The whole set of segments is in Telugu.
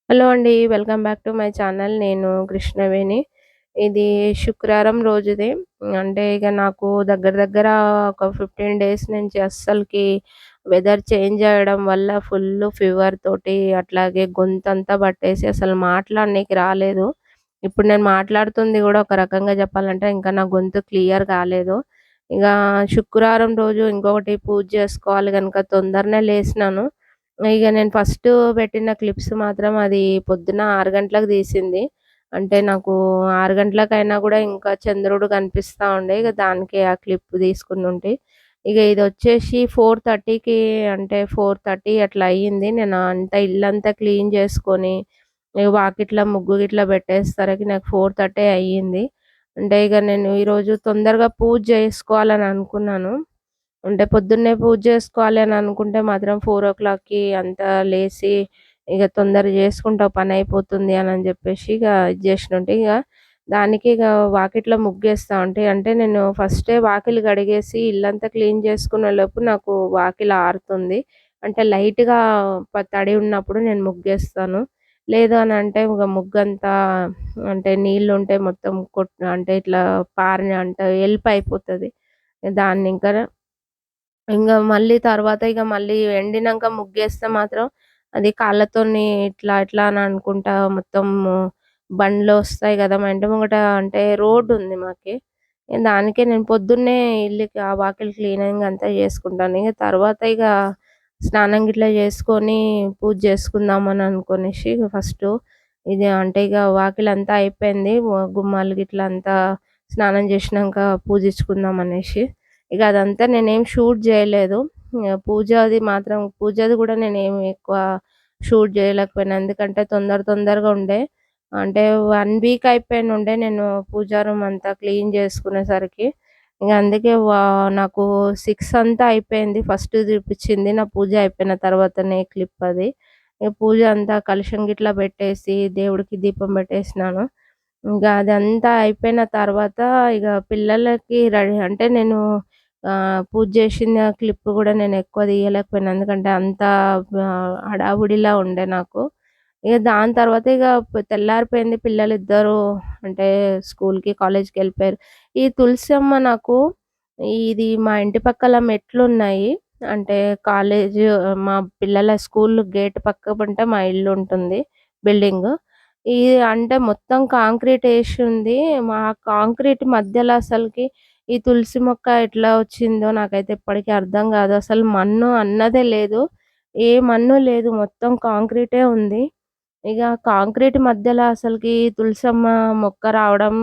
హలో అండి. Welcome back to my channel. నేను కృష్ణవేణి. ఇది శుక్రవారం రోజుది. అంటే ఇక నాకు దగ్గర దగ్గర ఒక 15 డేస్ నుంచి అస్సలకి వెదర్ చేంజ్ అవ్వడం వల్ల ఫుల్లు ఫీవర్ తోటి అట్లాగే గొంతంతా పట్టేసి అసలు మాట్లాడనీకి రాలేదు. ఇప్పుడు నేను మాట్లాడుతుంది గూడా ఒక రకంగా చెప్పాలంటే ఇంకా నా గొంతు క్లియర్ కాలేదు. ఇక శుక్రవారం రోజు ఇంకొకటి పూజ చేసుకోవాలి గనుక తొందరనే లేసినాను. ఇగ నేను ఫస్టు పెట్టిన క్లిప్స్ మాత్రం అది పొద్దున్న 6 గంటలకు తీసింది. అంటే నాకు 6 గంటలకైనా గూడా ఇంకా చంద్రుడు కనిపిస్తా ఉండే. ఇగ దానికే ఆ క్లిప్ తీసుకునుంటి. ఇగ ఇదొచ్చేసి 4:30కి అంటే 4:30 అట్లా అయ్యింది. నేను అంతా ఇల్లంతా క్లీన్ చేసుకొని, ఇగ వాకిట్ల ముగ్గు గిట్లా పెట్టేసరికి నాకు 4:30 అయ్యింది. అంటే ఇగ నేను ఈరోజు తొందరగా పూజ చేసుకోవాలని అనుకున్నాను. అంటే పొద్దున్నే పూజ జేసుకోవాలి అని అనుకుంటే మాత్రం 4:00కి అంతా లేసి, ఇగ తొందరగా జేసుకుంటే ఓ పనయిపోతుంది అని జెప్పేసి ఇగ ఇది జేసినుంటి. ఇగ దానికి ఇగ వాకిట్లో ముగ్గేస్తా ఉంటి. అంటే నేను ఫస్టే వాకిలి కడిగేసి ఇల్లంతా క్లీన్ చేసుకునేలోపు నాకు వాకిలి ఆరుతుంది. అంటే లైట్‌గా తడి ఉన్నప్పుడు నేను ముగ్గేస్తాను. లేదు అనంటే ఇగ ముగ్గంతా అంటే నీళ్లుంటే మొత్తం అంటే ఇట్లా పారిన అంటే ఎలుపయిపోతది. దాన్నింక మళ్ళీ తర్వాత మళ్ళీ ఎండినంక ముగ్గేస్తే మాత్రం అది కాళ్ళతోని ఇట్లా, ఇట్లా అని అనుకుంటా మొత్తము బండ్లొస్తాయి గదా! మా ఇంటి ముంగట అంటే రోడ్డుంది మాకి. దానికే నేను పొద్దున్నే ఇల్లుకి ఆ వాకిలి క్లీనింగ్ అంతా జేసుకుంటాను. తర్వాత స్నానం గిట్లా జేసుకొని పూజ జేసుకుందామని అనుకోనేసి ఫస్టు ఇది అంటే వాకిలంతా అయిపోయింది. గుమ్మాలు గిట్లా అంతా స్నానం జేసినంక పూజించుకుందాం అనేసి. అదంతా నేనేం షూట్ జేయలేదు. పూజది గూడా నేనేమి ఎక్కువ షూట్ జేయలేకపోయినా. ఎందుకంటే తొందరగా ఉండే. అంటే 1 వీక్ అయిపోయినుండే నేను పూజా రూమ్ అంతా క్లీన్ జేసుకునేసరికి. అందుకే నాకు 6 అంతా అయిపోయింది. ఫస్ట్ చూపిచ్చింది నా పూజ అయిపోయిన తర్వాతనే క్లిప్ అది. పూజ అంతా కలశం గిట్లా పెట్టేసి దేవుడికి దీపం పెట్టేసినాను. అదంతా అయిపోయిన తర్వాత పిల్లలకి రెడీ అంటే నేను పూజ చేసిన క్లిప్ గూడా నేనెక్కువ తీయలేకపోయినా. ఎందుకంటే అంత హడావుడిలా ఉండే నాకు. దాని తర్వాత తెల్లారిపోయింది. పిల్లలిద్దరూ అంటే స్కూల్‌కి, కాలేజ్‌కెళ్ళిపోయారు. ఈ తులసమ్మ నాకు ఇది మా ఇంటి పక్కల మెట్లున్నాయి. అంటే మా పిల్లల స్కూల్ గేట్ పక్కపంటే మా ఇల్లుంటుంది బిల్డింగు. అంటే మొత్తం కాంక్రీట్ ఏషుంది. మా కాంక్రీట్ మధ్యలో అసలకి ఈ తులసి మొక్క ఎట్లా వచ్చిందో నాకైతే ఇప్పటికి అర్థం గాదు. అసలు మన్ను అన్నదే లేదు. ఏ మన్ను లేదు. మొత్తం కాంక్రీటే ఉంది. కాంక్రీట్ మధ్యలో అసలకి తులసమ్మ మొక్క రావడం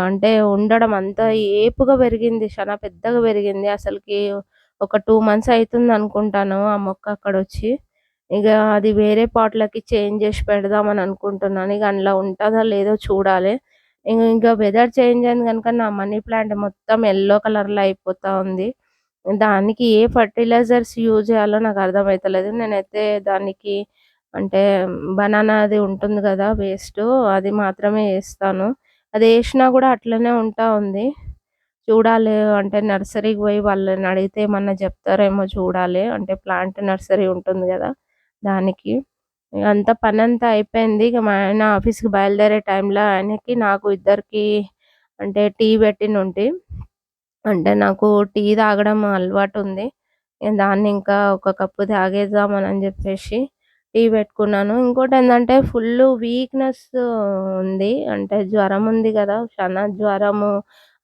అంటే ఉండడం అంత ఏపుగా పెరిగింది. చానా పెద్దగా పెరిగింది. అసలకి ఒక 2 మంత్స్ అయితుందనుకుంటాను ఆ మొక్క అక్కడొచ్చి. అది వేరే పాట్‌లకి చేంజ్ జేసి పెడదామని అనుకుంటున్నాను. అందులో ఉంటదో లేదో చూడాలి. వెదర్ చేంజ్ అయింది గనుక నా మనీ ప్లాంట్ మొత్తం యెల్లో కలర్‌లో అయిపోతా ఉంది. దానికి ఏ ఫెర్టిలైజర్స్ యూజ్ చేయాలో నాకు అర్థమైతలేదు. నేనైతే దానికి అంటే బనానాది ఉంటుంది గదా! వేస్టు అది మాత్రమే ఏస్తాను. అదేసినా గూడా అట్లనే ఉంటా ఉంది. చూడాలి అంటే నర్సరీకి పోయి వాళ్ళని అడిగితే ఏమన్నా జెప్తారేమో చూడాలి. అంటే ప్లాంట్ నర్సరీ ఉంటుంది గదా! దానికి. అంతా పనంతా అయిపోయింది. మా ఆయన ఆఫీస్‌కి బయలుదేరే టైంలో ఆయనకి, నాకు ఇద్దరికీ అంటే టీ పెట్టినుంటి. అంటే నాకు టీ తాగడం అలవాటుంది. దాన్ని ఇంకా ఒక కప్పు తాగేద్దామని జెప్పేసి టీ పెట్టుకున్నాను. ఇంకోటేందంటే ఫుల్లు వీక్‌నెస్ ఉంది. అంటే జ్వరం ఉంది గదా! చానా జ్వరము,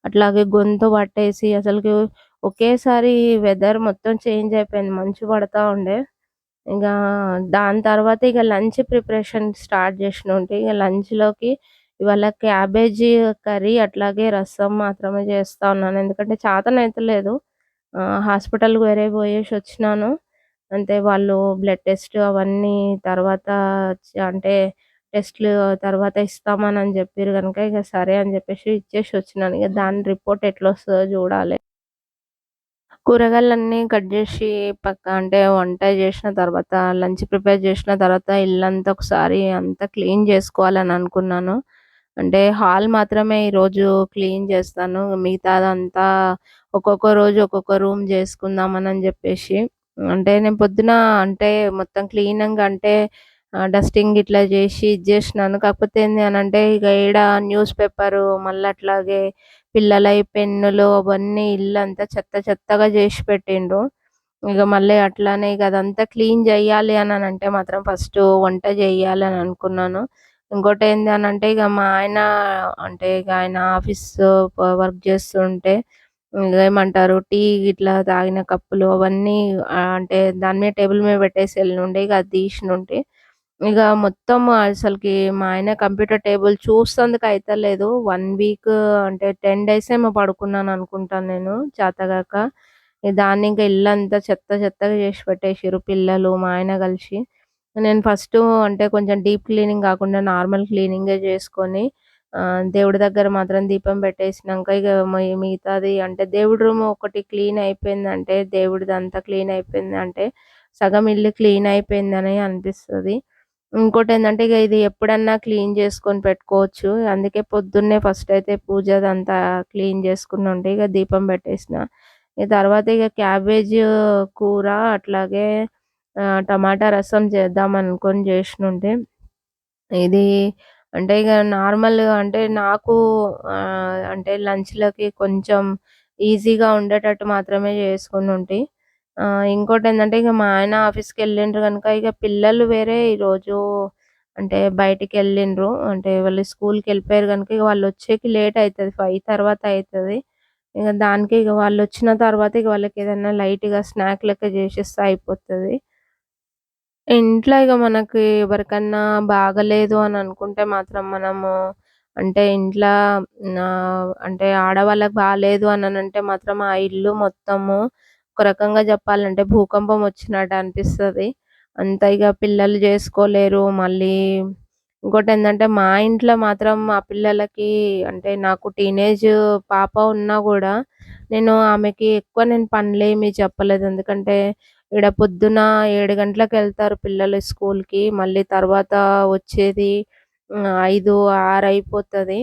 అట్లాగే గొంతు పట్టేసి అసలుకి ఒకేసారి వెదర్ మొత్తం చేంజ్ అయిపోయింది. మంచు పడతా ఉండే. ఇగా దాని తర్వాత లంచ్ ప్రిపరేషన్ స్టార్ట్ జేసినుంటి. లంచ్‌లోకి ఇవాళ క్యాబేజీ కర్రీ అట్లాగే రసం మాత్రమే చేస్తా ఉన్నాను. ఎందుకంటే చేతనైతలేదు. హాస్పిటల్‌కి వేరే పోయేసొచ్చినాను. అంటే వాళ్ళు బ్లడ్ టెస్ట్ అవన్నీ తర్వాత అంటే టెస్ట్‌లు తర్వాత ఇస్తామని జెప్పిర్రు గనుక సరే అని జెప్పేసి ఇచ్చేసొచ్చినాను. దాని రిపోర్ట్ ఎట్లొస్తదో జూడాలి. కూరగాయలన్నీ కట్ జేసి అంటే వంట జేసిన తర్వాత, లంచ్ ప్రిపేర్ జేసిన తర్వాత ఇల్లంతా ఒకసారి అంతా క్లీన్ జేసుకోవాలని అనుకున్నాను. అంటే హాల్ మాత్రమే ఈరోజు క్లీన్ జేస్తాను. మిగతాదంతా ఒక్కొక్క రోజు ఒక్కొక్క రూమ్ జేసుకుందామని జెప్పేసి. అంటే నేను పొద్దున అంటే మొత్తం క్లీనింగ్ అంటే డస్టింగ్ ఇట్లా జేసి ఇది జేసినాను. కాకపోతే ఏంది అనంటే ఇగ ఈడ న్యూస్ పేపరు మళ్ళీ అట్లాగే పిల్లలయి పెన్నులు అవన్నీ ఇల్లంతా చెత్త చెత్తగా జేసి పెట్టిండ్రు. ఇగ మళ్ళీ అట్లానే ఇగ అదంతా క్లీన్ జెయ్యాలి అననంటే మాత్రం ఫస్టు వంట జెయ్యాలి అని అనుకున్నాను. ఇంకోటేంది అనంటే ఇగ మా ఆయన అంటే ఇగ ఆయన ఆఫీస్ వర్క్ జేస్తుంటే ఏమంటారు టీ గిట్లా తాగిన కప్పులు అవన్నీ అంటే దాని మీద టేబుల్ మీద పెట్టేసి ఎళ్ళినుండే. ఇగ అది తీసినుంటి. ఇగ మొత్తం అసలకి మా ఆయన కంప్యూటర్ టేబుల్ చూస్తందుకు అయితలేదు. 1 వీక్ అంటే 10 డేస్ ఏమో పడుకున్నాననుకుంటాను నేను చేతగాక. దాన్నింక ఇల్లంతా చెత్త చెత్తగా చేసి పెట్టేసిర్రు పిల్లలు, మా ఆయన కలిసి. నేను ఫస్టు అంటే కొంచెం డీప్ క్లీనింగ్ గాకుండా నార్మల్ క్లీనింగే జేసుకొని దేవుడి దగ్గర మాత్రం దీపం పెట్టేసినంక ఇగ మిగతాది అంటే దేవుడి రూమ్ ఒకటి క్లీన్ అయిపోయిందంటే, దేవుడిదంతా క్లీన్ అయిపోయిందంటే, సగం ఇల్లు క్లీన్ అయిపోయిందనే అనిపిస్తది. ఇంకోటేందంటే ఇగ ఇది ఎప్పుడన్నా క్లీన్ చేసుకొని పెట్టుకోవచ్చు. అందుకే పొద్దున్నే ఫస్ట్ అయితే పూజదంతా క్లీన్ చేసుకునుండి ఇగ దీపం పెట్టేసిన. తర్వాత ఇగ క్యాబేజ్ కూర అట్లాగే టమాటా రసం చేద్దామనుకోని జేషినుండే. ఇది అంటే ఇగ నార్మల్‌గా అంటే నాకు అంటే లంచ్‌లకి కొంచెం ఈజీగా ఉండేటట్టు మాత్రమే చేసుకొనుంటి. ఇంకోటేందంటే ఇగ మా ఆయన ఆఫీస్‌కెళ్ళిండ్రు గనుక ఇగ పిల్లలు వేరే ఈరోజు అంటే బయటికెళ్ళిండ్రు. అంటే వాళ్ళు స్కూల్‌కెళ్ళిపోయారు గనుక ఇగ వాళ్ళొచ్చేకి లేట్ అయితది. 5 తర్వాత అయితది. ఇగ దానికి ఇగ వాళ్ళొచ్చిన తర్వాత ఇగ వాళ్ళకేదన్నా లైట్‌గా స్నాక్ లెక్క చేసిస్తే అయిపోతది. ఇంట్లో ఇగ మనకి ఎవరికన్నా బాగాలేదు అని అనుకుంటే మాత్రం మనము అంటే ఇంట్ల అంటే ఆడవాళ్ళకి బాలేదు అననంటే మాత్రం ఆ ఇల్లు మొత్తము ఒక రకంగా జెప్పాలంటే భూకంపం వచ్చినట్టు అనిపిస్తది. అంత ఇగ పిల్లలు జేసుకోలేరు. మళ్ళీ ఇంకోటేందంటే మా ఇంట్లో మాత్రం మా పిల్లలకి అంటే నాకు టీనేజ్ పాప ఉన్నా గూడా నేను ఆమెకి ఎక్కువ నేను పనులేమి చెప్పలేదు. ఎందుకంటే ఈడ పొద్దున 7 గంటలకెళ్తారు పిల్లలు స్కూల్‌కి. మళ్ళీ తర్వాత వచ్చేది 5, 6 అయిపోతది.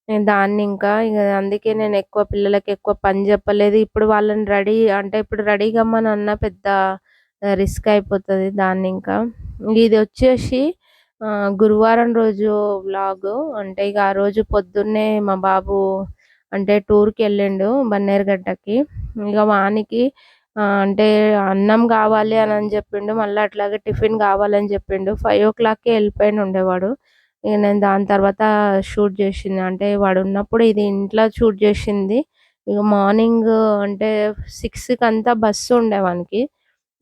నేను దాన్నింకా ఇగ అందుకే నేను ఎక్కువ పిల్లలకి ఎక్కువ పని జెప్పలేదు. ఇప్పుడు వాళ్ళని రెడీ అంటే ఇప్పుడు రెడీ కమ్మనన్నా పెద్ద రిస్క్ అయిపోతది దాన్నింకా. ఇదొచ్చేసి గురువారం రోజు వ్లాగు. అంటే ఇగ ఆ రోజు పొద్దున్నే మా బాబు అంటే టూర్‌కెళ్ళిండు బన్నేరుగడ్డకి. ఇగ వానికి అంటే అన్నం గావాలి అనని జెప్పిండు. మళ్ళీ అట్లాగే టిఫిన్ గావాలని జెప్పిండు. 5:00కే ఎళ్ళిపోయినుండే వాడు. ఇగ నేను దాని తర్వాత షూట్ జేషింది. అంటే వాడున్నప్పుడు ఇది ఇంట్లో షూట్ జేషింది. ఇగ మార్నింగ్ అంటే 6కంతా బస్సుండే వానికి.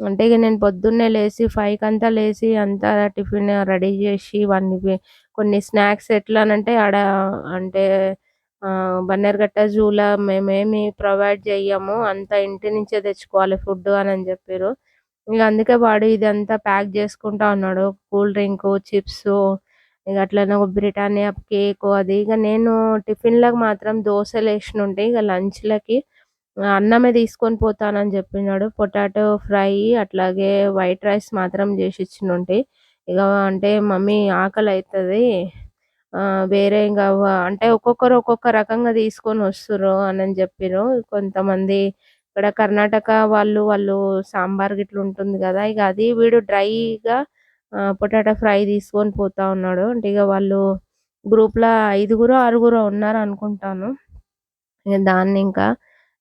అంటే ఇగ నేను పొద్దున్నే లేసి 5కంతా లేసి అంతా టిఫిన్ రెడీ జేసి వాడిని కొన్ని స్నాక్స్ ఎట్లనంటే ఆడ అంటే బన్నేరుగట్ట జూలో మేమేమి ప్రొవైడ్ జెయ్యము. అంతా ఇంటి నుంచే తెచ్చుకోవాలి ఫుడ్డు అనని జెప్పిర్రు. ఇగ అందుకే వాడు ఇదంతా ప్యాక్ జేసుకుంటా ఉన్నాడు. కూల్ డ్రింకు, చిప్సు ఇగ అట్లనే ఒక బ్రిటానియా కేకు అది. ఇగ నేను టిఫిన్‌లకి మాత్రం దోసలేషినుండే. ఇగ లంచ్‌లకి అన్నమే తీసుకొని పోతానని జెప్పినాడు. పొటాటో ఫ్రై అట్లాగే వైట్ రైస్ మాత్రం జేసిచ్చినుంటి. ఇగ అంటే మమ్మీ ఆకలైతది. వేరే ఇంగ అంటే ఒక్కొక్కరు ఒక్కొక్క రకంగా తీసుకొనొస్తుర్రు అనని జెప్పిర్రు. కొంతమంది ఇక్కడ కర్ణాటక వాళ్ళు సాంబార్ గిట్ల ఉంటుంది గదా! ఇగ అది వీడు డ్రైగా పొటాటో ఫ్రై తీసుకొని పోతా ఉన్నాడు. అంటే ఇగ వాళ్ళు గ్రూప్‌లో ఐదుగురో, ఆరుగురో ఉన్నారనుకుంటాను. ఇగ దాన్నింకా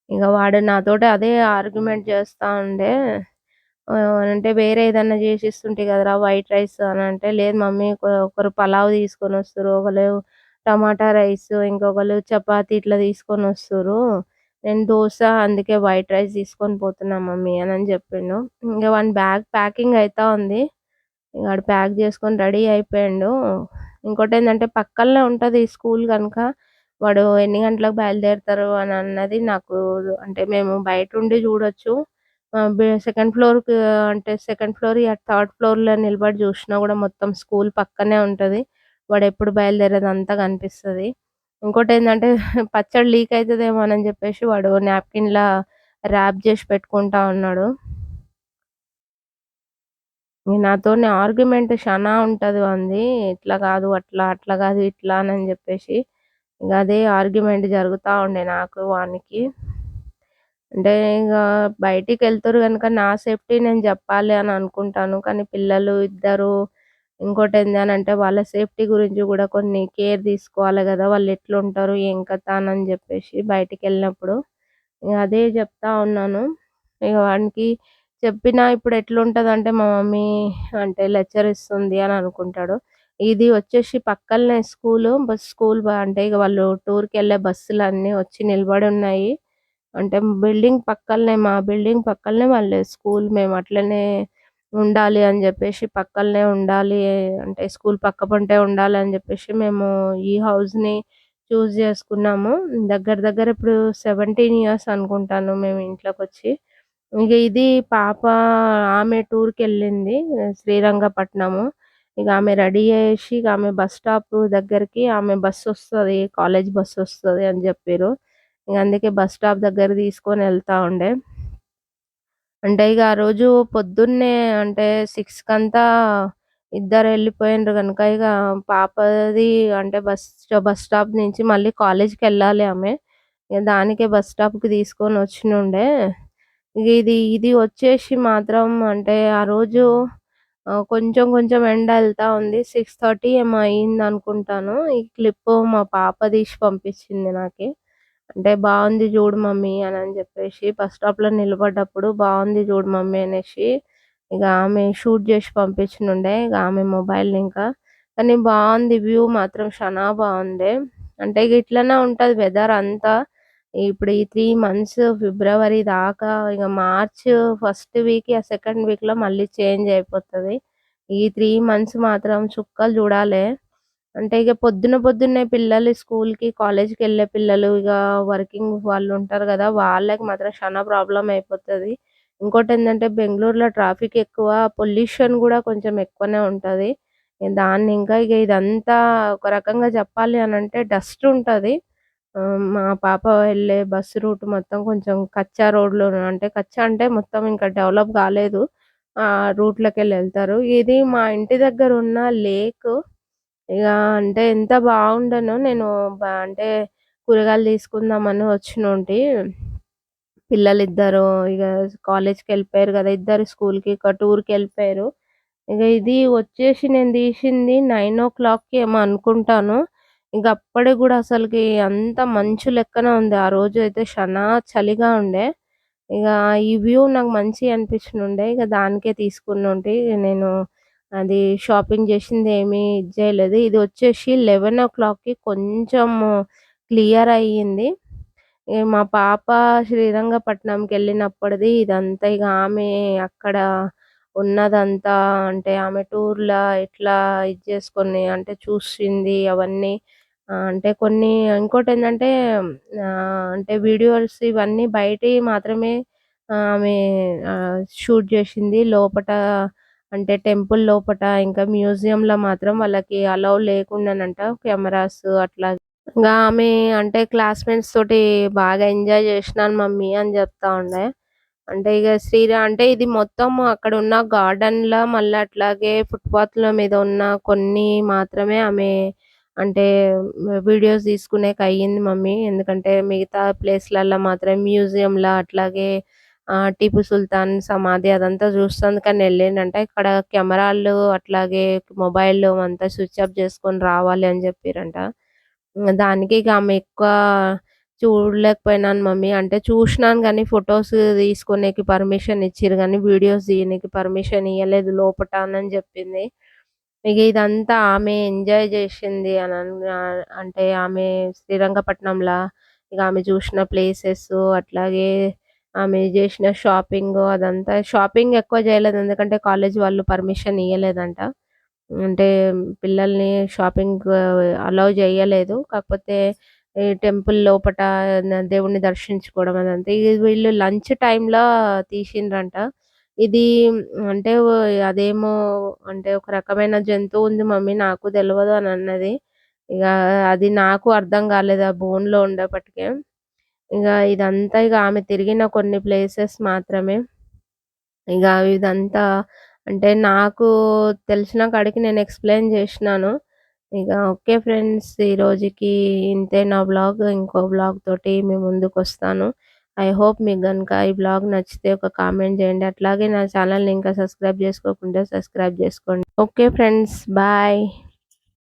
ఇగ వాడు నాతోటి అదే ఆర్గ్యుమెంట్ చేస్తా ఉండే. అంటే వేరే ఏదన్నా జేసిస్తుంటి గదరా! వైట్ రైస్ అనంటే, లేదు మమ్మీ ఒకరు పలావ్ తీసుకొనొస్తుర్రు. ఒకళ్ళు టమాటా రైసు, ఇంకొకళ్ళు చపాతీ ఇట్లా తీసుకొనొస్తుర్రు. నేను దోస అందుకే వైట్ రైస్ తీసుకొని పోతున్నా మమ్మీ అనని జెప్పిండు. ఇంగ వాని బ్యాగ్ ప్యాకింగ్ అయితా ఉంది. ఇగ ఆడు ప్యాక్ జేసుకొని రెడీ అయిపోయిండు. ఇంకోటేందంటే పక్కలనే ఉంటది స్కూల్ గనుక వాడు ఎన్ని గంటలకు బయలుదేరుతారు అనన్నది నాకు అంటే మేము బయటుండి జూడొచ్చు. సెకండ్ ఫ్లోర్‌కి అంటే సెకండ్ ఫ్లోర్ థర్డ్ ఫ్లోర్‌లో నిలబడి జూషినా గూడా మొత్తం స్కూల్ పక్కనే ఉంటది. వాడెప్పుడు బయలుదేరేదంతా కనిపిస్తది. ఇంకోటేందంటే పచ్చడి లీక్ అయితదేమోనని జెప్పేసి వాడు నాప్కిన్‌లా ర్యాప్ జేసి పెట్టుకుంటా ఉన్నాడు. నాతోని ఆర్గ్యుమెంట్ షనా ఉంటది వానిది. ఇట్లా గాదు అట్లా, అట్లా గాదు ఇట్లా అనని జెప్పేసి. ఇగ అదే ఆర్గ్యుమెంట్ జరుగుతా ఉండే నాకు వానికి. అంటే ఇగ బయటికెళ్తుర్రు గనుక నా సేఫ్టీ నేను జెప్పాలి అని అనుకుంటాను. కానీ పిల్లలు ఇద్దరు ఇంకోటేందనంటే వాళ్ళ సేఫ్టీ గురించి గూడా కొన్ని కేర్ తీసుకోవాలి గదా! వాళ్ళెట్లుంటారు, ఏం కథ అనని జెప్పేసి బయటికెళ్ళినప్పుడు. ఇగ అదే జెప్తా ఉన్నాను. ఇగ వానికి చెప్పినా ఇప్పుడెట్లుంటదంటే మా మమ్మీ అంటే లెక్చర్ ఇస్తుంది అని అనుకుంటాడు. ఇది వచ్చేసి పక్కలనే స్కూల్ అంటే ఇగ వాళ్ళు టూర్‌కెళ్ళే బస్సులన్నీ వచ్చి నిలబడున్నాయి. అంటే మా బిల్డింగ్ పక్కలనే వాళ్ళ స్కూల్. మేము అట్లనే ఉండాలి అని జెప్పేసి పక్కలనే ఉండాలి. అంటే స్కూల్ పక్కపొంటే ఉండాలని జెప్పేసి మేము ఈ హౌస్‌ని జేసుకున్నాము. దగ్గర దగ్గర ఇప్పుడు 17 ఇయర్స్ అనుకుంటాను మేము ఇంట్లోకొచ్చి. ఇగ ఇది పాప ఆమె టూర్‌కెళ్ళింది శ్రీరంగపట్నము. ఇగ ఆమె రెడీ జేసి ఇగ ఆమె బస్ స్టాప్ దగ్గరికి ఆమె బస్సొస్తది. కాలేజ్ బస్సొస్తది అని జెప్పిర్రు. ఇగ అందుకే బస్ స్టాప్ దగ్గరకి తీసుకొనెళ్తా ఉండే. అంటే ఇగ ఆ రోజు పొద్దున్నే అంటే 6 కంతా ఇద్దరెళ్ళిపోయిండ్రు గనుక ఇగ పాపది అంటే బస్ స్టాప్ నుంచి మళ్ళీ కాలేజ్‌కెళ్ళాలి ఆమె. ఇగ దానికే బస్ స్టాప్‌కి తీసుకొనొచ్చినుండే. ఇగ ఇది వచ్చేసి మాత్రం అంటే ఆ రోజు కొంచెం కొంచెం ఎండ ఎళ్తా ఉంది. 6:30 ఏమో అయిందనుకుంటాను. ఈ క్లిప్పు మా పాప తీసి పంపించింది నాకి. అంటే "బావుంది జూడు మమ్మీ" అనని జెప్పేసి బస్ స్టాప్‌లో నిలబడ్డప్పుడు "బావుంది జూడు మమ్మీ" అనేసి ఇగ ఆమె షూట్ జేసి పంపించినుండే. ఇగ ఆమె మొబైల్‌లో ఇంకా. కానీ బావుంది వ్యూ మాత్రం శానా బావుంది. అంటే ఇగ ఇట్లనే ఉంటది వెదర్ అంతా. ఇప్పుడు ఈ 3 మంత్స్ ఫిబ్రవరి దాకా ఇగ మార్చ్ ఫస్ట్ వీక్, సెకండ్ వీక్‌లో మళ్ళీ చేంజ్ అయిపోతది. ఈ 3 మంత్స్ మాత్రం చుక్కలు చూడాలే. అంటే ఇగ పొద్దున్నే పిల్లలు స్కూల్‌కి, కాలేజ్‌కెళ్ళే పిల్లలు ఇగ వర్కింగ్ వాళ్ళుంటారు గదా! వాళ్ళకి మాత్రం శానా ప్రాబ్లమ్ అయిపోతది. ఇంకోటేందంటే బెంగుళూరులో ట్రాఫిక్ ఎక్కువ, పొల్యూషన్ గూడా కొంచెం ఎక్కువనే ఉంటది. దాన్ని ఇంకా ఇగ ఇదంతా ఒక రకంగా చెప్పాలి అనంటే డస్ట్ ఉంటది. మా పాప వెళ్ళే బస్సు రూట్ మొత్తం కొంచెం కచ్చా రోడ్‌లో అంటే కచ్చా అంటే మొత్తం ఇంకా డెవలప్ కాలేదు. ఆ రూట్‌లోకెళ్ళి ఎళ్తారు. ఇది మా ఇంటి దగ్గరున్న లేక్. ఇగ అంటే ఎంత బాగుండెనో నేను అంటే కూరగాయలు తీసుకుందామని వచ్చినుంటి. పిల్లలిద్దరు ఇగ కాలేజ్‌కెళ్ళిపోయారు గదా! ఇద్దరు స్కూల్‌కి, టూర్‌కెళ్ళిపోయారు. ఇగ ఇది వచ్చేసి నేను తీసింది 9:00కి ఏమో అనుకుంటాను. ఇంక అప్పటికి గూడా అసలకి అంత మంచు లెక్కన ఉంది. ఆ రోజైతే శానా చలిగా ఉండే. ఇగ ఈ వ్యూ నాకు మంచిగా అనిపించినుండే. ఇగ దానికే తీసుకునుంటి. నేను అది షాపింగ్ చేసిందేమి ఇది చేయలేదు. ఇది వచ్చేసి 11:00కి కొంచెం క్లియర్ అయ్యింది. మా పాప శ్రీరంగపట్నంకెళ్ళినప్పటిది ఇదంతా ఇగ ఆమె అక్కడ ఉన్నదంతా అంటే ఆమె టూర్‌లా ఎట్లా ఇది చేసుకొని అంటే చూసింది అవన్నీ. అంటే కొన్ని ఇంకోటేందంటే అంటే వీడియోస్ ఇవన్నీ బయటియి మాత్రమే ఆమె షూట్ జేషింది. లోపట అంటే టెంపుల్ లోపట ఇంకా మ్యూజియంలో మాత్రం వాళ్ళకి అలౌ లేకుండెనంట కెమెరాస్ అట్లా. ఇంగా ఆమె అంటే క్లాస్‌మేట్స్ తోటి బాగా ఎంజాయ్ జేషినాను మమ్మీ అని జెప్తా ఉండే. అంటే ఇగ అంటే ఇది మొత్తం అక్కడున్న గార్డెన్‌లా మళ్ళీ అట్లాగే ఫుట్‌పాత్‌ల మీద ఉన్న కొన్ని మాత్రమే ఆమె అంటే వీడియోస్ తీసుకునేకయ్యింది మమ్మీ. ఎందుకంటే మిగతా ప్లేస్‌లల్ల మాత్రం మ్యూజియంలా అట్లాగే టిపు సుల్తాన్ సమాధి అదంతా చూస్తందుకని ఎళ్ళిండంట. ఇక్కడ కెమెరాలు అట్లాగే మొబైల్ అంతా స్విచ్ ఆఫ్ జేసుకొని రావాలి అని జెప్పిర్రంట. దానికి ఇక ఆమె ఎక్కువ చూడలేకపోయినాను మమ్మీ. అంటే చూషినాను గానీ ఫోటోస్ తీసుకునేకి పర్మిషన్ ఇచ్చిర్రు గానీ, వీడియోస్ తీయనీకి పర్మిషన్ ఇయ్యలేదు లోపట అనని జెప్పింది. ఇగ ఇదంతా ఆమె ఎంజాయ్ జేషింది అంటే ఆమె శ్రీరంగపట్నంలా ఇగ ఆమె చూషిన ప్లేసెసు అట్లాగే ఆమె జేషిన షాపింగు అదంతా షాపింగ్ ఎక్కువ జేయలేదు. ఎందుకంటే కాలేజీ వాళ్ళు పర్మిషన్ ఇయ్యలేదంట. అంటే పిల్లల్ని షాపింగ్ అలౌ జేయలేదు. కాకపోతే ఈ టెంపుల్ లోపట దేవుడిని దర్శించుకోవడం అదంతా. ఇది వీళ్ళు లంచ్ టైమ్‌లో తీసిండ్రంట. ఇది అంటే అదేమో అంటే ఒక రకమైన జంతువు ఉంది మమ్మీ నాకు తెలవదు అని అన్నది. ఇగ అది నాకు అర్థం కాలేదు ఆ బోన్‌లో ఉండేపటికే. ఇగ ఇదంతా ఇగ ఆమె తిరిగిన కొన్ని ప్లేసెస్ మాత్రమే. ఇగ ఇదంతా అంటే నాకు తెలిసిన కాడికి నేను ఎక్స్‌ప్లెయిన్ జేషినాను. ఇక ఓకే ఫ్రెండ్స్, ఈ రోజుకి ఇంతే నా వ్లాగ్. ఇంకో వ్లాగ్ తోటి మీ ముందుకొస్తాను. ఐ హోప్ మీకు గనుక ఈ బ్లాగ్ నచ్చితే ఒక కామెంట్ చేయండి. అట్లాగే నా ఛానల్‌ని ఇంకా సబ్స్క్రైబ్ చేసుకోకుంటే సబ్స్క్రైబ్ చేసుకోండి. Okay friends, bye.